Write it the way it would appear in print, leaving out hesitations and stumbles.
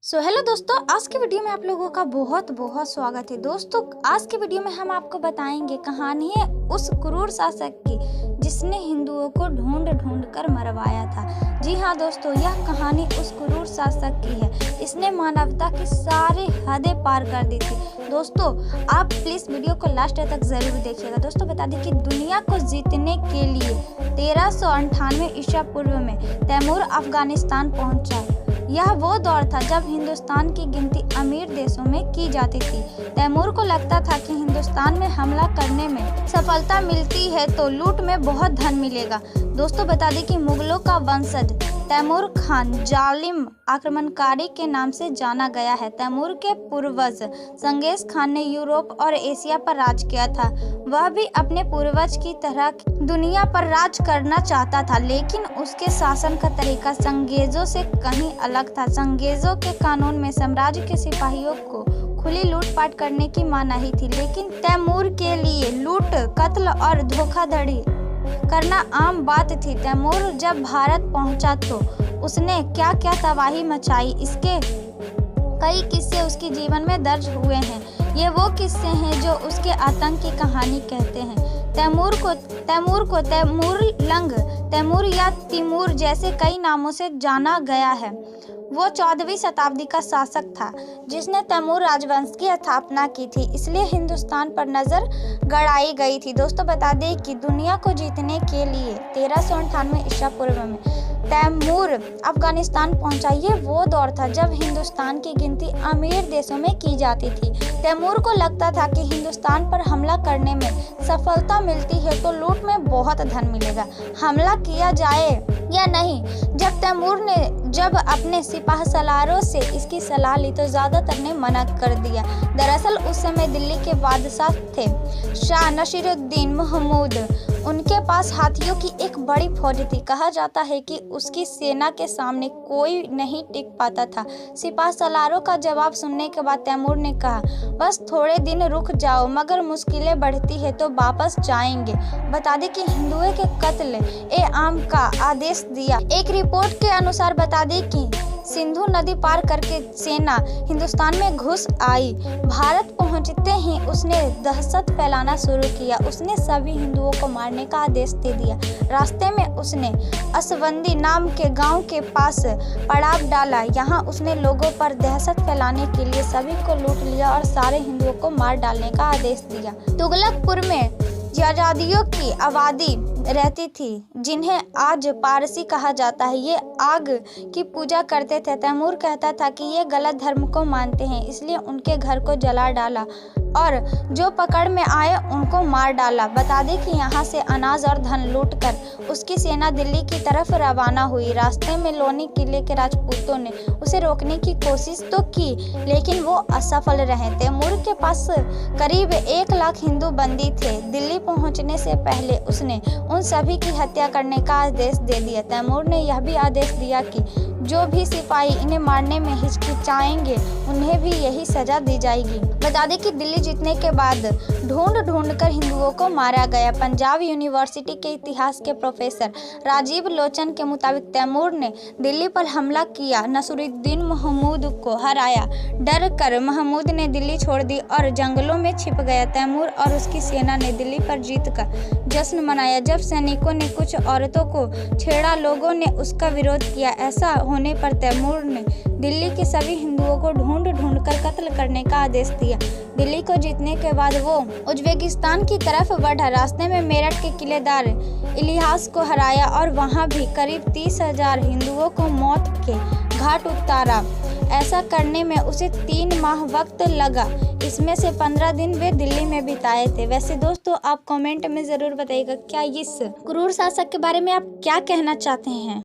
Hello दोस्तों, आज की वीडियो में आप लोगों का बहुत बहुत स्वागत है। दोस्तों, आज की वीडियो में हम आपको बताएंगे कहानी है उस क्रूर शासक की जिसने हिंदुओं को ढूंढ ढूंढ कर मरवाया था। जी हाँ दोस्तों, यह कहानी उस क्रूर शासक की है। इसने मानवता की सारी हदें पार कर दी थी। दोस्तों, आप प्लीज वीडियो को लास्ट तक जरूर देखिएगा। दोस्तों, बता दें कि दुनिया को जीतने के लिए 1398 ईसा पूर्व में तैमूर अफगानिस्तान पहुंचा। यह वो दौर था जब हिंदुस्तान की गिनती अमीर देशों में की जाती थी। तैमूर को लगता था कि हिंदुस्तान में हमला करने में सफलता मिलती है तो लूट में बहुत धन मिलेगा। दोस्तों, बता दें कि मुगलों का वंशज तैमूर खान जालिम आक्रमणकारी के नाम से जाना गया है। तैमूर के पूर्वज चंगेज खान ने यूरोप और एशिया पर राज किया था। वह भी अपने पूर्वज की तरह दुनिया पर राज करना चाहता था, लेकिन उसके शासन का तरीका चंगेजों से कहीं अलग था। चंगेजों के कानून में साम्राज्य के सिपाहियों को खुली लूटपाट करने की मनाही थी, लेकिन तैमूर के लिए लूट, कत्ल और धोखाधड़ी करना आम बात थी। तैमूर जब भारत पहुंचा तो उसने क्या क्या तबाही मचाई, इसके कई किस्से उसके जीवन में दर्ज हुए हैं। ये वो किस्से हैं जो उसके आतंक की कहानी कहते हैं। तैमूर को तैमूरलंग, तैमूर या तिमूर जैसे कई नामों से जाना गया है। वो 14वीं शताब्दी का शासक था जिसने तैमूर राजवंश की स्थापना की थी, इसलिए हिंदुस्तान पर नजर गड़ाई गई थी। दोस्तों, बता दें कि दुनिया को जीतने के लिए 1398 ईसा पूर्व में तैमूर अफगानिस्तान पहुंचा। ये वो दौर था जब हिंदुस्तान की गिनती अमीर देशों में की जाती थी। तैमूर को लगता था कि हिंदुस्तान पर हमला करने में सफलता मिलती है तो लूट में बहुत धन मिलेगा। हमला किया जाए या नहीं, जब तैमूर ने अपने सिपाह सलारों से इसकी सलाह ली तो ज्यादातर ने मना कर दिया। दरअसल उस समय दिल्ली के बादशाह थे शाह नसीरुद्दीन महमूद। उनके पास हाथियों की एक बड़ी फौज थी। कहा जाता है कि उसकी सेना के सामने कोई नहीं टिक पाता था। सिपाह सलारों का जवाब सुनने के बाद तैमूर ने कहा, बस थोड़े दिन रुक जाओ, मगर मुश्किलें बढ़ती है तो वापस जाएंगे। बता दें कि हिंदुओं के कत्ल ए आम का आदेश दिया। एक रिपोर्ट के अनुसार बता दें कि सिंधु नदी पार करके सेना हिंदुस्तान में घुस आई। भारत पहुंचते ही उसने दहशत फैलाना शुरू किया। उसने सभी हिंदुओं को मारने का आदेश दे दिया। रास्ते में उसने असवंदी नाम के गांव के पास पड़ाव डाला। यहां उसने लोगों पर दहशत फैलाने के लिए सभी को लूट लिया और सारे हिंदुओं को मार डालने का आदेश दिया। तुगलकपुर में यजादियों की आबादी रहती थी, जिन्हें आज पारसी कहा जाता है। ये आग की पूजा करते थे। तैमूर कहता था कि ये गलत धर्म को मानते हैं, इसलिए उनके घर को जला डाला और जो पकड़ में आए उनको मार डाला। बता दें कि यहाँ से अनाज और धन लूटकर उसकी सेना दिल्ली की तरफ रवाना हुई। रास्ते में लोनी किले के राजपूतों ने उसे रोकने की कोशिश तो की, लेकिन वो असफल रहे। तैमूर के पास करीब 1 लाख हिंदू बंदी थे। दिल्ली पहुंचने से पहले उसने उन सभी की हत्या करने का आदेश दे दिया। तैमूर ने यह भी आदेश दिया कि जो भी सिपाही इन्हें मारने में हिचकिचाएंगे उन्हें भी यही सजा दी जाएगी। बता दें कि दिल्ली जीतने के बाद ढूंढ कर हिंदुओं को मारा गया। पंजाब यूनिवर्सिटी के इतिहास के प्रोफेसर राजीव लोचन के मुताबिक तैमूर ने दिल्ली पर हमला किया, नसीरुद्दीन महमूद को हराया। डर कर महमूद ने दिल्ली छोड़ दी और जंगलों में छिप गया। तैमूर और उसकी सेना ने दिल्ली पर जीत का जश्न मनाया। जब सैनिकों ने कुछ औरतों को छेड़ा, लोगों ने उसका विरोध किया। ऐसा होने पर तैमूर ने दिल्ली के सभी हिंदुओं को ढूंढ कर कत्ल करने का आदेश दिया। दिल्ली को जीतने के बाद वो उज्बेकिस्तान की तरफ बढ़ा। रास्ते में मेरठ के किलेदार इलियास को हराया और वहां भी करीब 30,000 हिंदुओं को मौत के घाट उतारा। ऐसा करने में उसे 3 माह वक्त लगा। इसमें से 15 दिन वे दिल्ली में बिताए थे। वैसे दोस्तों, आप कमेंट में जरूर बताइएगा क्या इस क्रूर शासक के बारे में आप क्या कहना चाहते हैं।